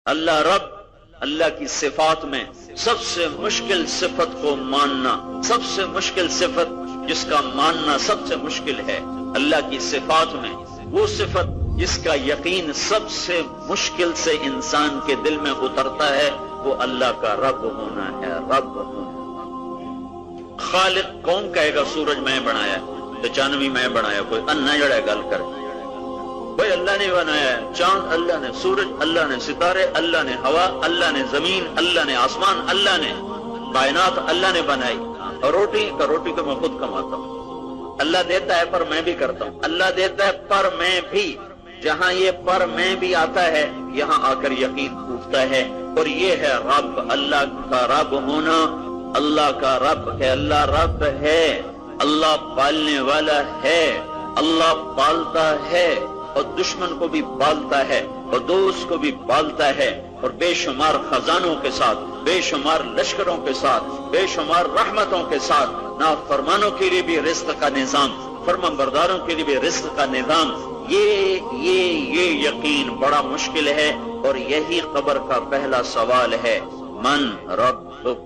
اللہ رب، اللہ کی صفات میں سب سے مشکل صفت کو ماننا، سب سے مشکل صفت جس کا ماننا سب سے مشکل ہے اللہ کی صفات میں، وہ صفت جس کا یقین سب سے مشکل سے انسان کے دل میں اترتا ہے، وہ اللہ کا رب ہونا ہے، رب ہونا۔ خالق کون کہے گا سورج میں بنایا، تو چاندنی میں بنایا، کوئی انا جڑا گل کر، بھائی اللہ نے بنایا ہے، چاند اللہ نے، سورج اللہ نے، ستارے اللہ نے، ہوا اللہ نے، زمین اللہ نے، آسمان اللہ نے، کائنات اللہ نے بنائی، اور روٹی کو میں خود کماتا ہوں، اللہ دیتا ہے پر میں بھی کرتا ہوں، اللہ دیتا ہے پر میں بھی، جہاں یہ پر میں بھی آتا ہے یہاں آ کر یقین ٹوٹتا ہے، اور یہ ہے رب، اللہ کا رب ہونا، اللہ کا رب ہے، اللہ رب ہے، اللہ پالنے والا ہے، اللہ پالتا ہے، اور دشمن کو بھی پالتا ہے، اور دوست کو بھی پالتا ہے، اور بے شمار خزانوں کے ساتھ، بے شمار لشکروں کے ساتھ، بے شمار رحمتوں کے ساتھ، نافرمانوں کے لیے بھی رزق کا نظام، فرمانبرداروں کے لیے بھی رزق کا نظام، یہ یقین بڑا مشکل ہے، اور یہی قبر کا پہلا سوال ہے، من ربک۔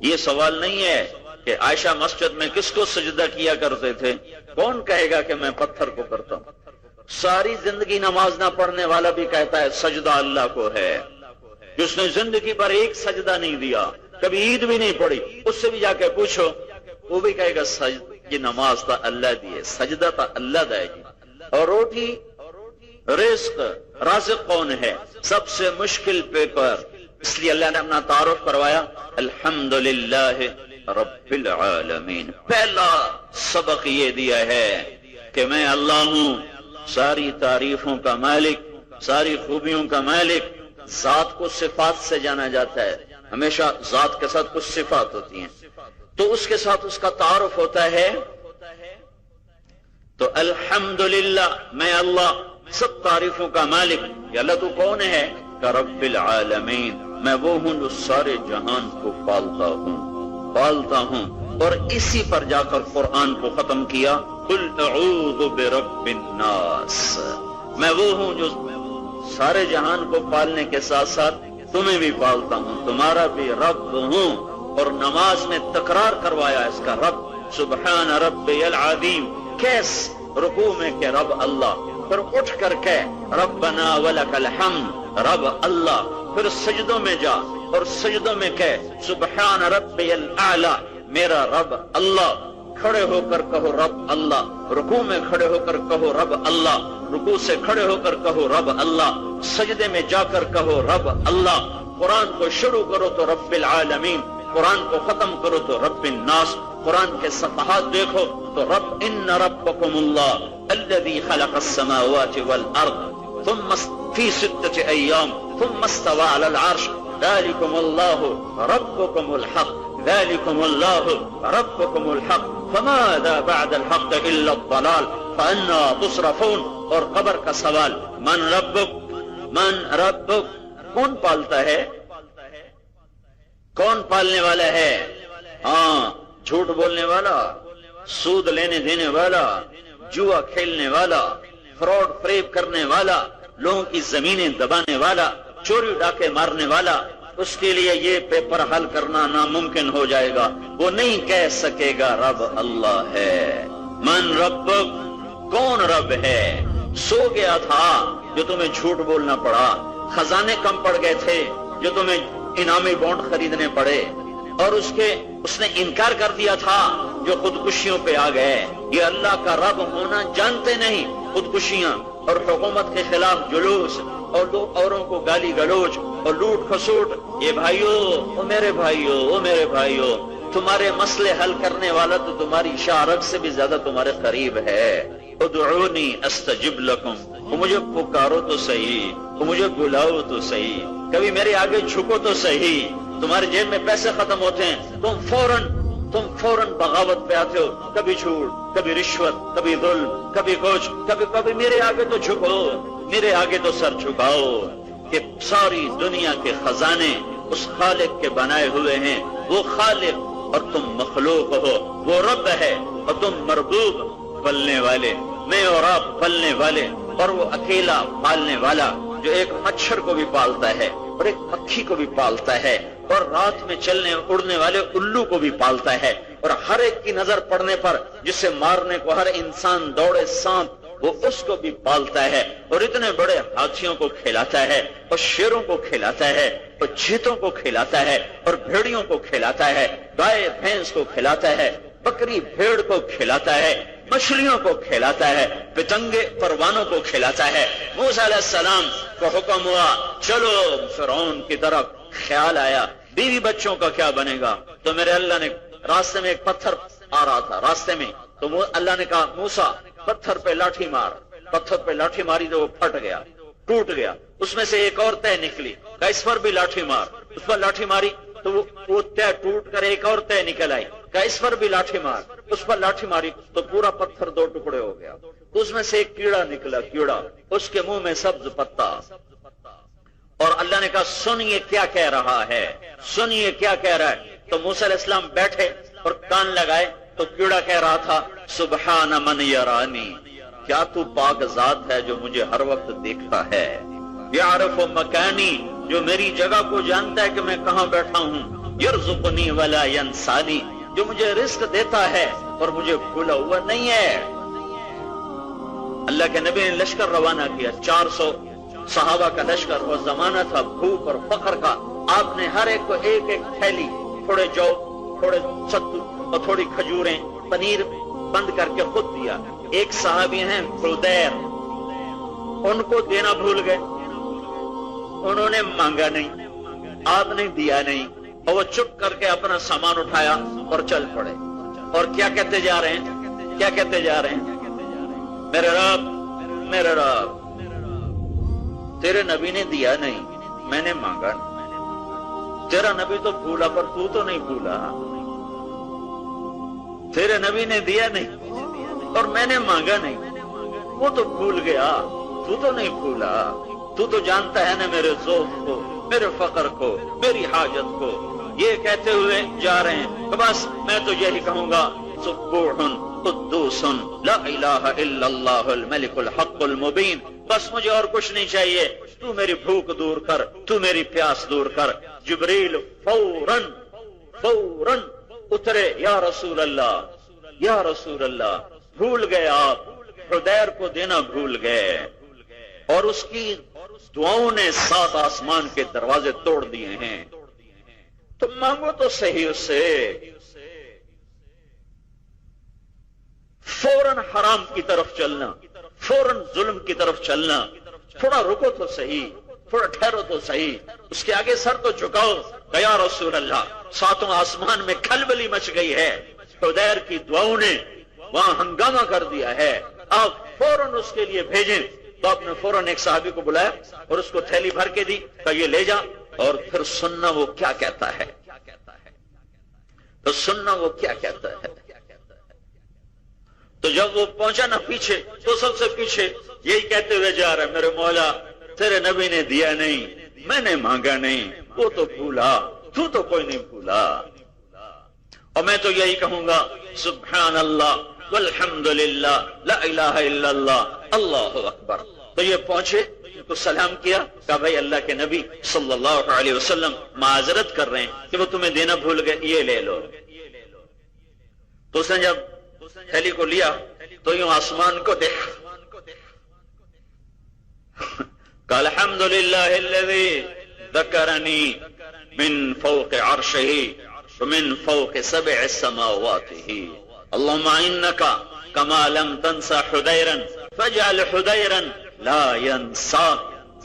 یہ سوال نہیں ہے کہ عائشہ مسجد میں کس کو سجدہ کیا کرتے تھے، کون کہے گا کہ میں پتھر کو کرتا ہوں؟ ساری زندگی نماز نہ پڑھنے والا بھی کہتا ہے سجدہ اللہ کو ہے، جس نے زندگی پر ایک سجدہ نہیں دیا، کبھی عید بھی نہیں پڑھی، اس سے بھی جا کے پوچھو، وہ بھی کہے گا یہ نماز تا اللہ دیے، سجدہ تا اللہ دے گی۔ اور روٹی، رزق، رازق کون ہے؟ سب سے مشکل پیپر، اس لیے اللہ نے اپنا تعارف کروایا، الحمدللہ رب العالمین۔ پہلا سبق یہ دیا ہے کہ میں اللہ ہوں، ساری تعریفوں کا مالک، ساری خوبیوں کا مالک۔ ذات کو صفات سے جانا جاتا ہے، ہمیشہ ذات کے ساتھ کچھ صفات ہوتی ہیں، تو اس کے ساتھ اس کا تعارف ہوتا ہے، تو الحمدللہ میں اللہ، سب تعریفوں کا مالک۔ کہ اللہ تو کون ہے؟ کہ رب العالمین، میں وہ ہوں جو سارے جہان کو پالتا ہوں، اور اسی پر جا کر قرآن کو ختم کیا، قل اعوذ برب الناس، میں وہ ہوں جو سارے جہان کو پالنے کے ساتھ ساتھ تمہیں بھی پالتا ہوں، تمہارا بھی رب ہوں۔ اور نماز میں تکرار کروایا اس کا رب، سبحان ربی العظیم، کیس رکوع میں کہ رب اللہ، پھر اٹھ کر کہ ربنا ولک الحمد، رب اللہ، پھر سجدوں میں جا اور سجدوں میں کہ سبحان ربی الاعلی، میرا رب اللہ، کھڑے ہو کر کہو رب اللہ، رکوع میں کھڑے ہو کر کہو رب اللہ، رکوع سے کھڑے ہو کر کہو رب اللہ، سجدے میں جا کر کہو رب اللہ۔ قرآن کو شروع کرو تو رب العالمین، قرآن کو ختم کرو تو رب الناس، قرآن کے صفحات دیکھو تو رب ان ربکم اللہ الذی خلق السماوات والارض ثم فی 6 ایام ثم استوى على العرش ذلكم اللہ ربکم الحق، ذلكم اللہ ربکم الحق، فماذا بعد الحق الا الضلال فانا تصرفون۔ اور قبر کا سوال، من ربک، من ربک، کون پالتا ہے؟ کون پالنے والا ہے؟ ہاں، جھوٹ بولنے والا، سود لینے دینے والا، جوا کھیلنے والا، فراڈ فریب کرنے والا، لوگوں کی زمینیں دبانے والا، چوری ڈاکے مارنے والا، اس کے لیے یہ پیپر حل کرنا ناممکن ہو جائے گا، وہ نہیں کہہ سکے گا رب اللہ ہے۔ من ربک، کون رب ہے؟ سو گیا تھا جو تمہیں جھوٹ بولنا پڑا، خزانے کم پڑ گئے تھے جو تمہیں انعامی بانڈ خریدنے پڑے، اور اس نے انکار کر دیا تھا جو خودکشیوں پہ آ گئے۔ یہ اللہ کا رب ہونا جانتے نہیں، خودکشیاں اور حکومت کے خلاف جلوس اور لوگ اوروں کو گالی گلوچ اور لوٹ کھسوٹ۔ یہ بھائیو، او میرے بھائیو، او میرے بھائیو، تمہارے مسئلے حل کرنے والا تو تمہاری شارک سے بھی زیادہ تمہارے قریب ہے۔ ادعونی استجب لکم، وہ مجھے پکارو تو صحیح، وہ مجھے بلاؤ تو صحیح، کبھی میرے آگے جھکو تو صحیح۔ تمہارے جیب میں پیسے ختم ہوتے ہیں، تم فوراً بغاوت پہ آتے ہو، کبھی جھوٹ، کبھی رشوت، کبھی ظلم، کبھی کچھ، کبھی میرے آگے تو جھکو، میرے آگے تو سر جھکاؤ۔ کہ ساری دنیا کے خزانے اس خالق کے بنائے ہوئے ہیں، وہ خالق اور تم مخلوق ہو، وہ رب ہے اور تم مربوب، پلنے والے، میں اور آپ پلنے والے، اور وہ اکیلا پالنے والا۔ جو ایک مچھر کو بھی پالتا ہے اور ایک مکھی کو بھی پالتا ہے اور رات میں چلنے اڑنے والے الو کو بھی پالتا ہے اور ہر ایک کی نظر پڑنے پر جسے مارنے کو ہر انسان دوڑے سانپ وہ اس کو بھی پالتا ہے اور اتنے بڑے ہاتھیوں کو کھلاتا ہے اور شیروں کو کھلاتا ہے اور چیتوں کو کھلاتا ہے اور بھیڑیوں کو کھلاتا ہے، گائے بھینس کو کھلاتا ہے، بکری بھیڑ کو کھلاتا ہے، مچھلیوں کو کھلاتا ہے، پتنگے پروانوں کو کھلاتا ہے۔ موسیٰ علیہ السلام کو حکم ہوا چلو فرعون کی طرف، خیال آیا بیوی بچوں کا کیا بنے گا؟ تو میرے اللہ نے راستے میں ایک پتھر آ رہا تھا راستے میں، تو اللہ نے کہا موسیٰ پتھر پہ لاٹھی مار، پتھر پہ لاٹھی ماری تو وہ پھٹ گیا، ٹوٹ گیا، اس میں سے ایک اور تہ نکلی، کہا اس پر بھی لاٹھی مار، اس پر لاٹھی ماری تو وہ تہ ٹوٹ کر ایک اور تہ نکل آئی، کہا اس پر بھی لاٹھی مار، اس پر لاٹھی ماری تو پورا پتھر دو ٹکڑے ہو گیا، اس میں سے ایک کیڑا نکلا، کیڑا اس کے منہ میں سبز پتا، اور اللہ نے کہا سنیے کیا کہہ رہا ہے، سنیے کیا کہہ رہا ہے۔ تو موسیٰ علیہ السلام بیٹھے اور کان لگائے تو کیڑا کہہ رہا تھا سبحان من یرانی، کیا تو پاک ذات ہے جو مجھے ہر وقت دیکھتا ہے، یعرف مکانی، جو میری جگہ کو جانتا ہے کہ میں کہاں بیٹھا ہوں، یرزقنی ولا ینسانی، جو مجھے رزق دیتا ہے اور مجھے بھولا ہوا نہیں ہے۔ اللہ کے نبی نے لشکر روانہ کیا، 400 صحابہ کا لشکر، وہ زمانہ تھا بھوک اور فقر کا، آپ نے ہر ایک کو ایک ایک تھیلی، تھوڑے جو تھوڑے ستو اور تھوڑی کھجوریں پنیر بند کر کے خود دیا۔ ایک صحابی ہیں خدیر، ان کو دینا بھول گئے، انہوں نے مانگا نہیں، آپ نے دیا نہیں، اور وہ چپ کر کے اپنا سامان اٹھایا اور چل پڑے، اور کیا کہتے جا رہے ہیں، کیا کہتے جا رہے ہیں، میرے رب میرے رب تیرے نبی نے دیا نہیں، میں نے مانگا نہیں، تیرا نبی تو بھولا پر تو نہیں بھولا، تیرے نبی نے دیا نہیں اور میں نے مانگا نہیں، وہ تو بھول گیا، تو نہیں بھولا، تو جانتا ہے نا میرے ذوق کو، میرے فقر کو، میری حاجت کو۔ یہ کہتے ہوئے جا رہے ہیں کہ بس میں تو یہی کہوں گا سبوح قدوس لا الہ الا اللہ الملک الحق المبین، بس مجھے اور کچھ نہیں چاہیے، تو میری بھوک دور کر، تو میری پیاس دور کر۔ جبریل فوراً اترے، یا رسول اللہ یا رسول اللہ، بھول گئے آپ، حدیر کو دینا بھول گئے، اور اس کی دعاؤں نے 7 آسمان کے دروازے توڑ دیے ہیں، تم مانگو تو صحیح اس سے۔ فوراً حرام کی طرف چلنا، فوراً ظلم کی طرف چلنا، تھوڑا رکو تو صحیح، تھوڑا ٹھہرو تو صحیح، اس کے آگے سر تو جھکاؤ، یا رسول اللہ۔ 7 آسمان میں کھلبلی مچ گئی ہے، حدیر کی دعاؤں نے وہاں ہنگامہ کر دیا ہے، آپ فوراً اس کے لیے بھیجیں۔ تو آپ نے فوراً ایک صحابی کو بلایا اور اس کو تھیلی بھر کے دی، کہ یہ لے جا، اور پھر سننا وہ کیا کہتا ہے، تو سننا وہ کیا کہتا ہے۔ تو جب وہ پہنچا نا پیچھے، تو سب سے پیچھے یہی کہتے ہوئے جا رہا ہے، میرے مولا تیرے نبی نے دیا نہیں، میں نے مانگا نہیں، وہ تو بھولا، تو کوئی نہیں بھولا، اور میں تو یہی کہوں گا سبحان اللہ والحمدللہ لا الہ الا اللہ اللہ اکبر۔ تو یہ پہنچے، ان کو سلام کیا، کہا بھائی اللہ کے نبی صلی اللہ علیہ وسلم معذرت کر رہے ہیں کہ وہ تمہیں دینا بھول گئے، یہ لے لو۔ تو اس نے جب تھیلی کو لیا تو یوں آسمان کو دیکھا، کہ الحمدللہ الذی ذکرنی من فوق عرشہ ومن فوق 7 سماوات، اللہم انکا کما لم تنسى حدیرا فاجعل حدیرا لا ینسا۔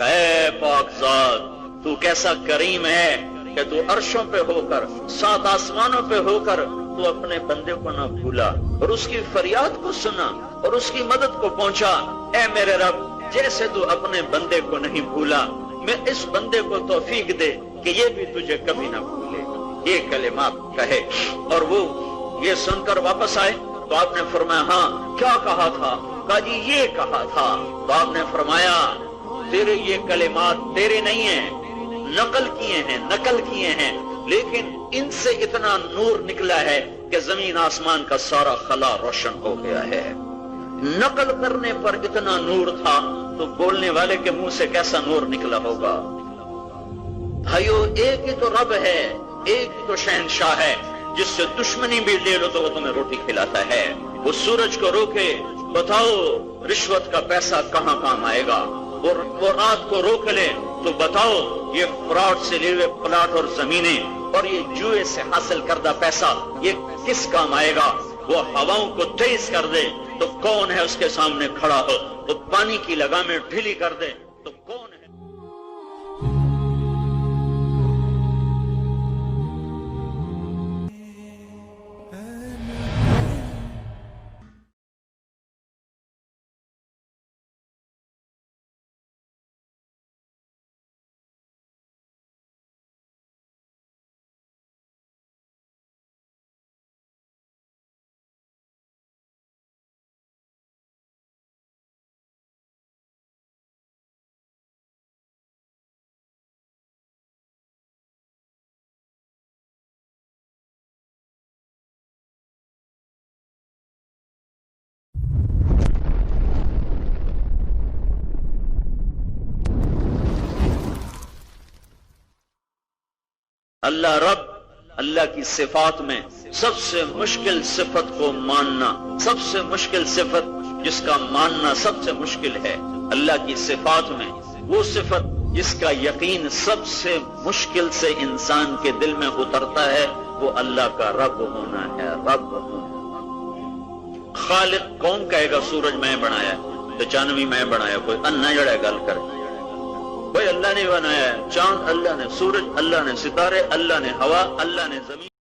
اے پاک ذات، تو کیسا کریم ہے کہ تو عرشوں پہ ہو کر، 7 آسمانوں پہ ہو کر تو اپنے بندے کو نہ بھولا، اور اس کی فریاد کو سنا اور اس کی مدد کو پہنچا۔ اے میرے رب، جیسے تو اپنے بندے کو نہیں بھولا، میں اس بندے کو توفیق دے کہ یہ بھی تجھے کبھی نہ بھولے، یہ کلمات کہے۔ اور وہ یہ سن کر واپس آئے تو آپ نے فرمایا ہاں کیا کہا تھا؟ کہا جی یہ کہا تھا۔ تو آپ نے فرمایا تیرے یہ کلمات تیرے نہیں ہیں، نقل کیے ہیں، لیکن ان سے اتنا نور نکلا ہے کہ زمین آسمان کا سارا خلا روشن ہو گیا ہے۔ نقل کرنے پر اتنا نور تھا تو بولنے والے کے منہ سے کیسا نور نکلا ہوگا؟ بھائیو، ایک ہی تو رب ہے، ایک ہی تو شہنشاہ ہے جس سے دشمنی بھی لے لو تو وہ تمہیں روٹی کھلاتا ہے۔ وہ سورج کو روکے، بتاؤ رشوت کا پیسہ کہاں کام آئے گا؟ وہ رات کو روک لے تو بتاؤ یہ فراڈ سے لیے ہوئے پلاٹ اور زمینیں اور یہ جوئے سے حاصل کردہ پیسہ یہ کس کام آئے گا؟ وہ ہواؤں کو تیز کر دے تو کون ہے اس کے سامنے کھڑا ہو؟ وہ پانی کی لگامیں ڈھیلی کر دے تو کون ہے؟ اللہ رب، اللہ کی صفات میں سب سے مشکل صفت کو ماننا، سب سے مشکل صفت جس کا ماننا سب سے مشکل ہے، اللہ کی صفات میں وہ صفت جس کا یقین سب سے مشکل سے انسان کے دل میں اترتا ہے، وہ اللہ کا رب ہونا ہے۔ رب ہونا، خالق کون کہے گا سورج میں بنایا، تو چاندنی میں بنایا؟ کوئی انا جڑا گل کرے، بھائی اللہ نے بنایا ہے، چاند اللہ نے، سورج اللہ نے، ستارے اللہ نے، ہوا اللہ نے، زمین